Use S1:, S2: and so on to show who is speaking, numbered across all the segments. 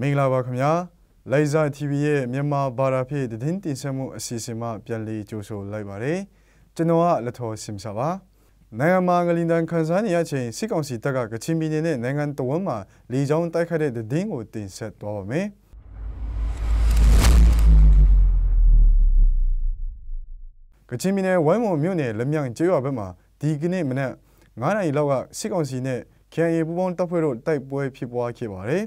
S1: မင်္ဂလာပါခင်ဗျာလိုင်ဇာ TV ရဲ့မြန်မာဘာသာဖြည့်သတင်းတင်ဆက်မှုအစီအစဉ်မှပြန်လည်ကြိုဆိုလိုက်ပါတယ်ကျွန်တော်ကလက်ထော်စင်စာပါနိုင်ငံမှာငလင်တန်ခန်းစားနေရချိန်စစ်ကောင်စီတပ်ကကချင်ပြည်နယ်နဲ့နိုင်ငံတော်ဝန်မှာလေကြောင်းတိုက်ခိုက်တဲ့သတင်းကိုတင်ဆက်သွားပါမယ်ကချင်ပြည်နယ်ဝိုင်းမော်မြို့နယ်လက်မြကျေးရွာဘက်မှာဒီကနေ့မနက်9 နာရီလောက်ကစစ်ကောင်စီနဲ့ KIA ပူးပေါင်းတပ်ဖွဲ့တို့တိုက်ပွဲဖြစ်ပွားခဲ့ပါတယ်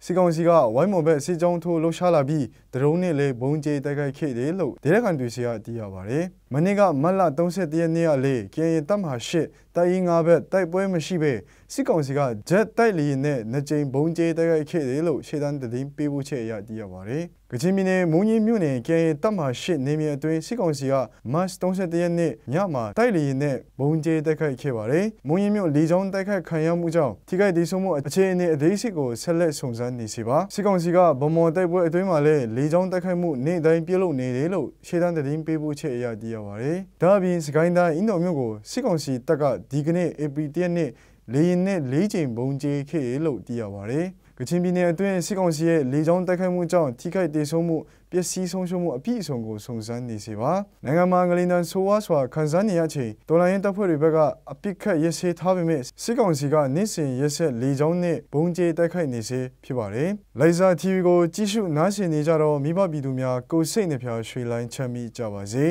S1: စစ်ကောင်စီကဝိုင်းမော်ဘက်စစ်ကြောင်းထိုးလှုပ်ရှားလာပြီးဒရုန်းနဲ့လည်းဘုံကျဲတိုက်ခိုက်ခဲ့တယ်လို့ဒေသခံတွေစီကသိရပါတယ်မနေ့ကမတ်လ31ရက်နေ့ကလေ KIA တပ်မဟာ8တိုက်ရင်9ဘက်တိုက်ပွဲမရှိဘဲစစ်ကောင်စီကဂျက်တိုက်လီနဲ့နှစ်ကြိမ်ဘုံကျဲတိုက်ခိုက်ခဲ့တယ်လို့ရှေ့တန်းသတင်းပေးပို့ချက်အရသိရပါတယ်ကချင်ပြည်နယ်မုံကြီးမြို့နယ် KIA တပ်မဟာ8နေမြေအတွင်းစစ်ကောင်စီကမတ်31ရက်နေ့ညမှာတိုက်လီနဲ့ဘုံကျဲတိုက်ခိုက်ခဲ့ပါတယ်မုံကြီးမြို့လေကြောင်းတိုက်ခိုက်ခံရမှုကြောင့်ထိခိုက်ဒေဆုံးမှုအခြေအနေအသေးစိတ်ကိုဆက်လက်စုံစမ်းနေစီပါစစ်ကောင်စီကဗမော်တိုက်ပွဲအတွင်းမှာလည်းလေကြောင်းတိုက်ခိုက်မှုနေ့တိုင်းပြုလုပ်နေတယ်လို့ရှေ့တန်းသတင်းပေးပို့ချက်အရသိရပါတယ်ဒါအပြင်စကိုင်းတိုင်းအင်းတော်မြို့ကိုစစ်ကောင်စီတပ်ကဒီကနေ့ AP 1ရက်နေ့လေယာဉ်နဲ့၄ကြိမ်ဘုံကျဲခဲ့တယ်လို့သိရပါတယ်ကချင်ပြည်နယ်အတွင်းစစ်ကောင်စီရဲ့လေကြောင်းတိုက်ခိုက်မှုကြောင့်ထိခိုက်ဒေဆုံးမှုပျက်စီးဆုံးရှုံးမှုအပြည့်အစုံကိုစုံစမ်းနေစေပါနိုင်ငံမှာငလင်တန်ဆိုးဝါးစွာခန်းစားနေရချိန်တော်လိုင်းရင်တပ်ဖွဲ့တွေဘက်ကအပစ်ခတ်ရစဲထားပေမဲ့စစ်ကောင်စီကနေ့စဉ်ရက်ဆက်လေကြောင်းနဲ့ဘုံကျဲတိုက်ခိုက်နေစေဖြစ်ပါတယ်လိုင်ဇာ TV ကိုကြည့်ရှုနားဆင်နေကြတော့မိဘပြည်သူများကိုယ်စိတ်နှဖျားရွှေလိုင်းချမ်းမြေ့ကြပါစေ